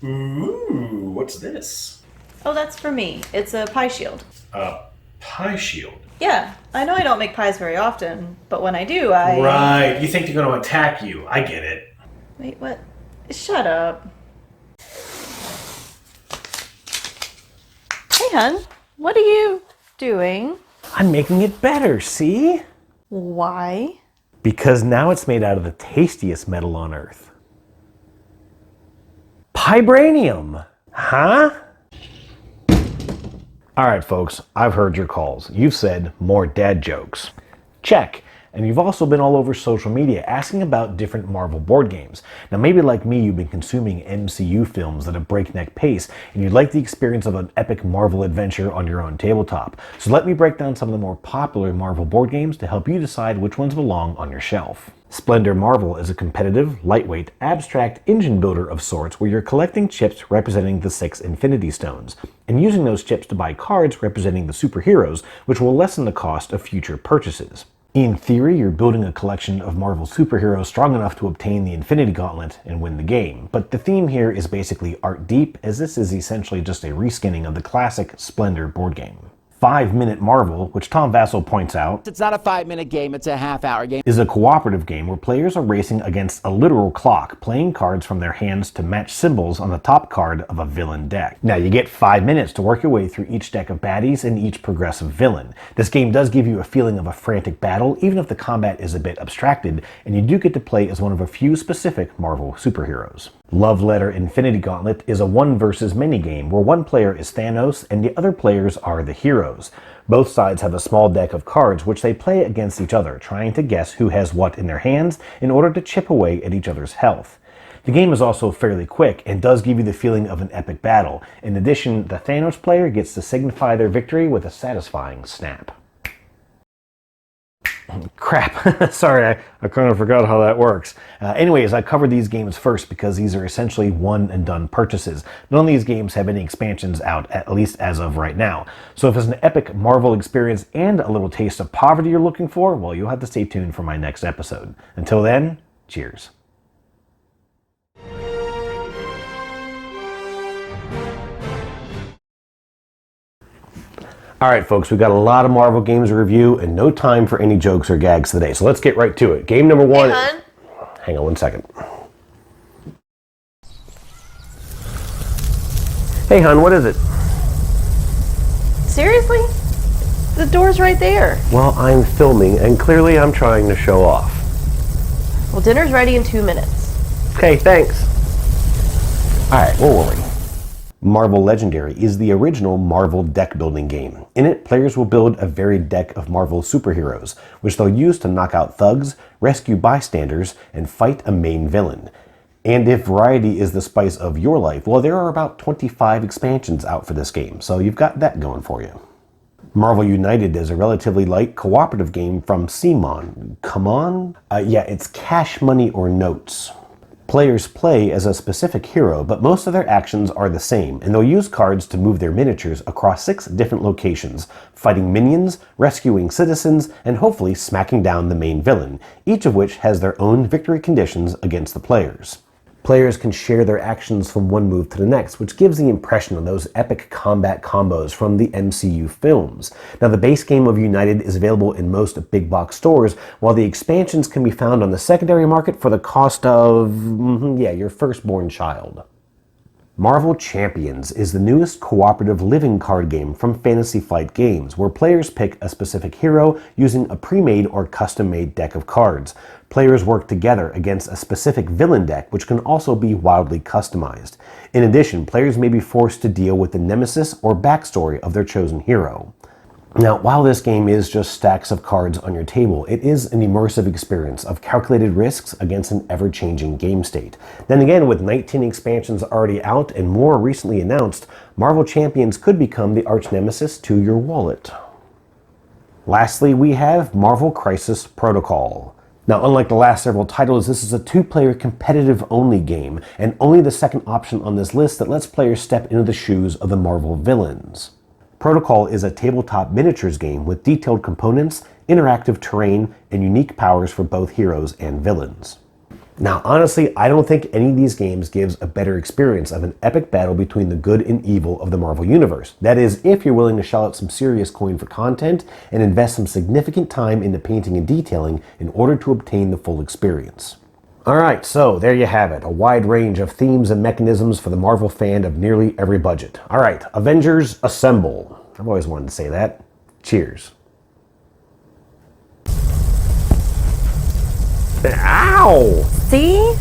Ooh, what's this? Oh, that's for me. It's a pie shield. A pie shield. Yeah, I know I don't make pies very often, but when I do, I... Right, you think they're going to attack you. I get it. Wait, what? Shut up. Hey, hun, what are you doing? I'm making it better, see? Why? Because now it's made out of the tastiest metal on Earth. Vibranium! Huh? Alright folks, I've heard your calls. You've said more dad jokes. Check. And you've also been all over social media asking about different Marvel board games. Now maybe like me, you've been consuming MCU films at a breakneck pace, and you'd like the experience of an epic Marvel adventure on your own tabletop. So let me break down some of the more popular Marvel board games to help you decide which ones belong on your shelf. Splendor Marvel is a competitive, lightweight, abstract engine builder of sorts where you're collecting chips representing the 6 Infinity Stones, and using those chips to buy cards representing the superheroes, which will lessen the cost of future purchases. In theory, you're building a collection of Marvel superheroes strong enough to obtain the Infinity Gauntlet and win the game, but the theme here is basically art deep, as this is essentially just a reskinning of the classic Splendor board game. 5-Minute Marvel, which Tom Vassell points out, it's not a 5-minute game, it's a half-hour game, is a cooperative game where players are racing against a literal clock, playing cards from their hands to match symbols on the top card of a villain deck. Now you get 5 minutes to work your way through each deck of baddies and each progressive villain. This game does give you a feeling of a frantic battle, even if the combat is a bit abstracted, and you do get to play as one of a few specific Marvel superheroes. Love Letter Infinity Gauntlet is a 1 versus many game where one player is Thanos and the other players are the heroes. Both sides have a small deck of cards which they play against each other, trying to guess who has what in their hands in order to chip away at each other's health. The game is also fairly quick and does give you the feeling of an epic battle. In addition, the Thanos player gets to signify their victory with a satisfying snap. Crap, sorry, I kind of forgot how that works. Anyways, I covered these games first because these are essentially one and done purchases. None of these games have any expansions out, at least as of right now. So if it's an epic Marvel experience and a little taste of poverty you're looking for, well, you'll have to stay tuned for my next episode. Until then, cheers. Alright folks, we've got a lot of Marvel games to review and no time for any jokes or gags today, so let's get right to it. Game number 1... Hey, hun. Hang on one second. Hey hun, what is it? Seriously? The door's right there. Well, I'm filming and clearly I'm trying to show off. Well, dinner's ready in 2 minutes. Okay, thanks. Alright, where were we? Marvel Legendary is the original Marvel deck building game. In it, players will build a varied deck of Marvel superheroes, which they'll use to knock out thugs, rescue bystanders, and fight a main villain. And if variety is the spice of your life, well, there are about 25 expansions out for this game, so you've got that going for you. Marvel United is a relatively light cooperative game from CMON. Come on? Yeah, it's Cash Money or Notes. Players play as a specific hero, but most of their actions are the same, and they'll use cards to move their miniatures across 6 different locations, fighting minions, rescuing citizens, and hopefully smacking down the main villain, each of which has their own victory conditions against the players. Players can share their actions from one move to the next, which gives the impression of those epic combat combos from the MCU films. Now, the base game of United is available in most big box stores, while the expansions can be found on the secondary market for the cost of, your firstborn child. Marvel Champions is the newest cooperative living card game from Fantasy Flight Games, where players pick a specific hero using a pre-made or custom-made deck of cards. Players work together against a specific villain deck, which can also be wildly customized. In addition, players may be forced to deal with the nemesis or backstory of their chosen hero. Now, while this game is just stacks of cards on your table, it is an immersive experience of calculated risks against an ever-changing game state. Then again, with 19 expansions already out and more recently announced, Marvel Champions could become the arch-nemesis to your wallet. Lastly, we have Marvel Crisis Protocol. Now, unlike the last several titles, this is a 2-player competitive-only game, and only the second option on this list that lets players step into the shoes of the Marvel villains. Protocol is a tabletop miniatures game with detailed components, interactive terrain, and unique powers for both heroes and villains. Now, honestly, I don't think any of these games gives a better experience of an epic battle between the good and evil of the Marvel Universe. That is, if you're willing to shell out some serious coin for content and invest some significant time into painting and detailing in order to obtain the full experience. Alright, so there you have it. A wide range of themes and mechanisms for the Marvel fan of nearly every budget. Alright, Avengers Assemble. I've always wanted to say that. Cheers. Ow! See?